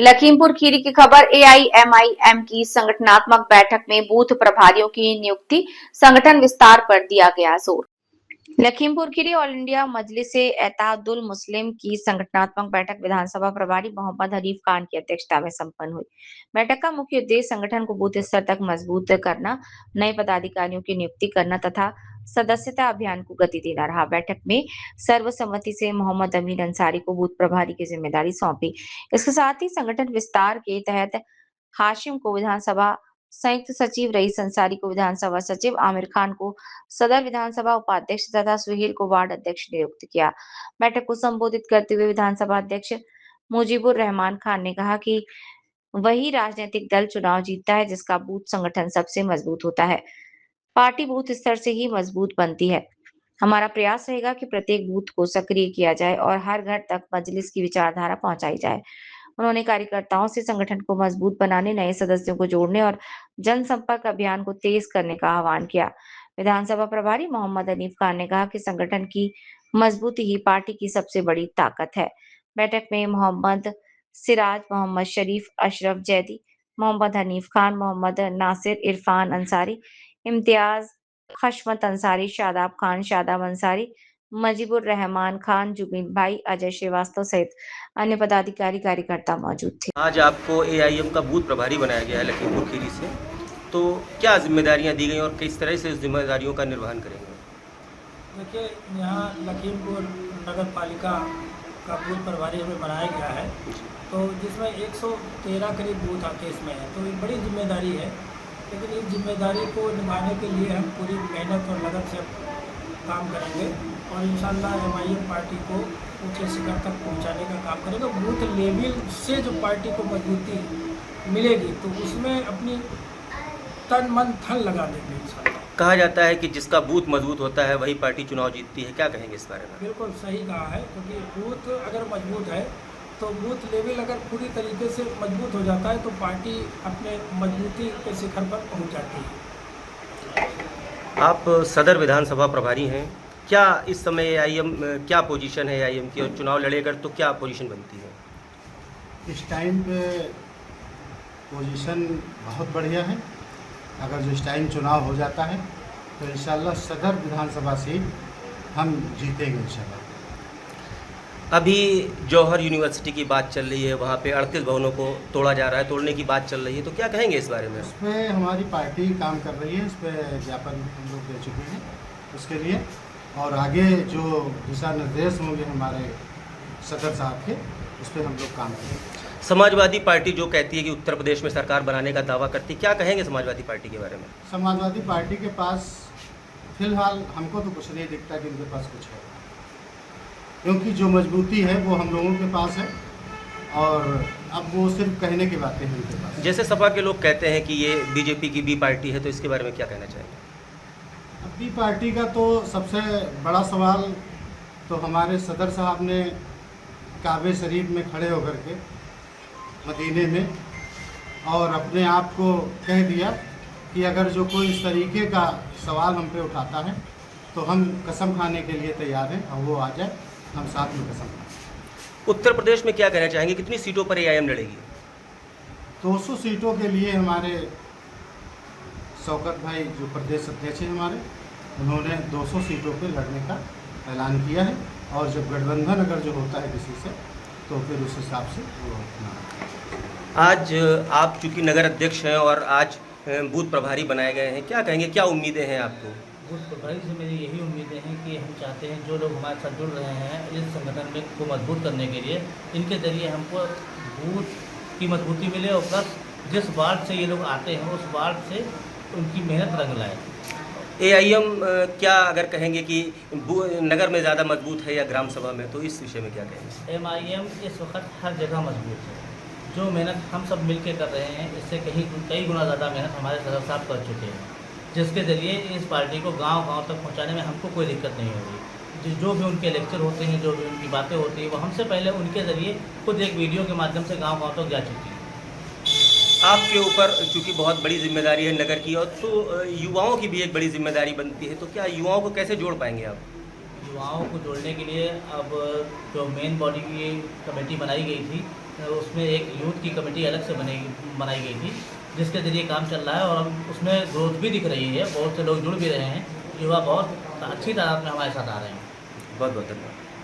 लखीमपुर खीरी की खबर। एआईएमआईएम की संगठनात्मक बैठक में बूथ प्रभारियों की नियुक्ति, संगठन विस्तार पर दिया गया जोर। लखीमपुर खीरी ऑल इंडिया मजलिस-ए एत्तेहादुल मुस्लिम की संगठनात्मक बैठक विधानसभा प्रभारी मोहम्मद हनीफ खान की अध्यक्षता में संपन्न हुई। बैठक का मुख्य उद्देश्य संगठन को बूथ स्तर तक मजबूत करना, नए पदाधिकारियों की नियुक्ति करना तथा सदस्यता अभियान को गति देना रहा। बैठक में सर्वसम्मति से मोहम्मद अमीन अंसारी को बूथ प्रभारी की जिम्मेदारी सौंपी। इसके साथ ही संगठन विस्तार के तहत हाशिम को विधानसभा संयुक्त सचिव, रईस अंसारी को विधानसभा सचिव, आमिर खान को सदर विधानसभा उपाध्यक्ष तथा सुहेल को वार्ड अध्यक्ष नियुक्त किया। बैठक को संबोधित करते हुए विधानसभा अध्यक्ष मुजीबुर रहमान खान ने कहा कि वही राजनीतिक दल चुनाव जीतता है जिसका बूथ संगठन सबसे मजबूत होता है। पार्टी बूथ स्तर से ही मजबूत बनती है। हमारा प्रयास रहेगा कि प्रत्येक बूथ को सक्रिय किया जाए और हर घर तक मजलिस की विचारधारा पहुंचाई जाए। उन्होंने कार्यकर्ताओं से संगठन को मजबूत बनाने, नए सदस्यों को जोड़ने और जनसंपर्क अभियान को तेज करने का आह्वान किया। विधानसभा प्रभारी मोहम्मद हनीफ खान ने कहा कि संगठन की मजबूती ही पार्टी की सबसे बड़ी ताकत है। बैठक में मोहम्मद सिराज, मोहम्मद शरीफ, अशरफ जैदी, मोहम्मद हनीफ खान, मोहम्मद नासिर, इरफान अंसारी, इम्तियाज, खशमत अंसारी, शादाब खान, शादाब अंसारी, मजीबुर रहमान खान, जुबीन भाई, अजय श्रीवास्तव सहित अन्य पदाधिकारी कार्यकर्ता मौजूद थे। आज आपको एआईएम का बूथ प्रभारी बनाया गया है लखीमपुर खीरी से, तो क्या जिम्मेदारियां दी गई और किस तरह से उस जिम्मेदारियों का निर्वहन करेंगे? देखिए, यहाँ लखीमपुर नगर पालिका का बूथ प्रभारी हमें बनाया गया है, तो जिसमें 113 करीब बूथ आते इसमें है, तो ये बड़ी जिम्मेदारी है। लेकिन इस जिम्मेदारी को निभाने के लिए हम पूरी मेहनत और लगन से काम करेंगे और इंशाल्लाह एमआईएम पार्टी को ऊंचे शिखर तक पहुंचाने का काम करेंगे। बूथ लेवल से जो पार्टी को मजबूती मिलेगी तो उसमें अपनी तन मन धन लगा देंगे इंशाल्लाह। कहा जाता है कि जिसका बूथ मजबूत होता है वही पार्टी चुनाव जीतती है, क्या कहेंगे इस बारे में? बिल्कुल सही कहा है, क्योंकि बूथ अगर मजबूत है तो बूथ लेवल अगर पूरी तरीके से मजबूत हो जाता है तो पार्टी अपने मजबूती के शिखर पर पहुंच जाती है। आप सदर विधानसभा प्रभारी हैं, क्या इस समय एआईएम क्या पोजीशन है एआईएम की, और चुनाव लड़ेगा तो क्या पोजीशन बनती है? इस टाइम पे पोजीशन बहुत बढ़िया है। अगर जो इस टाइम चुनाव हो जाता है तो इंशाल्लाह सदर विधानसभा सीट हम जीतेंगे इंशाल्लाह। अभी जौहर यूनिवर्सिटी की बात चल रही है, वहाँ पे 38 भवनों को तोड़ा जा रहा है, तोड़ने की बात चल रही है, तो क्या कहेंगे इस बारे में? उस पर हमारी पार्टी काम कर रही है, इस पर ज्ञापन हम लोग दे चुके हैं उसके लिए, और आगे जो दिशा निर्देश होंगे हमारे सदर साहब के, उस पर हम लोग काम करेंगे। समाजवादी पार्टी जो कहती है कि उत्तर प्रदेश में सरकार बनाने का दावा करती है, क्या कहेंगे समाजवादी पार्टी के बारे में? समाजवादी पार्टी के पास फिलहाल हमको तो कुछ नहीं दिखता कि उनके पास कुछ है, क्योंकि जो मजबूती है वो हम लोगों के पास है और अब वो सिर्फ कहने की बातें हैं उनके पास। जैसे सपा के लोग कहते हैं कि ये बीजेपी की बी पार्टी है, तो इसके बारे में क्या कहना चाहेंगे? अब बी पार्टी का तो सबसे बड़ा सवाल तो हमारे सदर साहब ने काबे शरीफ में खड़े होकर के मदीने में और अपने आप को कह दिया कि अगर जो कोई इस तरीके का सवाल हम पे उठाता है तो हम कसम खाने के लिए तैयार हैं, और वो आ जाए हम साथ में कसम खाएं। उत्तर प्रदेश में क्या कहना चाहेंगे, कितनी सीटों पर एआईएम लड़ेगी? 200 सीटों के लिए हमारे शौकत भाई जो प्रदेश अध्यक्ष हैं हमारे, उन्होंने 200 सीटों पे लड़ने का ऐलान किया है, और जब गठबंधन अगर जो होता है किसी से तो फिर उस हिसाब से वो अपना। आज आप चूँकि नगर अध्यक्ष हैं और आज बूथ प्रभारी बनाए गए हैं, क्या कहेंगे, क्या उम्मीदें हैं आपको? बूथ प्रभारी से मेरी यही उम्मीदें हैं कि हम चाहते हैं जो लोग हमारे साथ जुड़ रहे हैं इस संगठन में को मजबूत करने के लिए, इनके ज़रिए हमको बूथ की मजबूती मिले और प्लस जिस वार्ड से ये लोग आते हैं उस वार्ड से उनकी मेहनत रंग लाए। एआईएम क्या अगर कहेंगे कि नगर में ज़्यादा मजबूत है या ग्राम सभा में, तो इस विषय में क्या कहेंगे? एमआईएम इस वक्त हर जगह मजबूत है। जो मेहनत हम सब मिल के कर रहे हैं इससे कई गुना ज़्यादा मेहनत हमारे सदर साहब कर चुके हैं, जिसके ज़रिए इस पार्टी को गांव-गांव तक पहुंचाने में हमको कोई दिक्कत नहीं होगी। जो भी उनके लेक्चर होते हैं, जो भी उनकी बातें होती हैं, वो हमसे पहले उनके ज़रिए खुद एक वीडियो के माध्यम से गांव-गांव तक जा चुकी है। आपके ऊपर चूँकि बहुत बड़ी जिम्मेदारी है नगर की, और तो युवाओं की भी एक बड़ी जिम्मेदारी बनती है, तो क्या युवाओं को कैसे जोड़ पाएंगे आप? युवाओं को जोड़ने के लिए अब जो मेन बॉडी की कमेटी बनाई गई थी उसमें एक यूथ की कमेटी अलग से बनाई गई थी, जिसके ज़रिए काम चल रहा है और अब उसमें ग्रोथ भी दिख रही है। बहुत से लोग जुड़ भी रहे हैं, युवा बहुत अच्छी तादाद में हमारे साथ आ रहे हैं। बहुत बहुत धन्यवाद।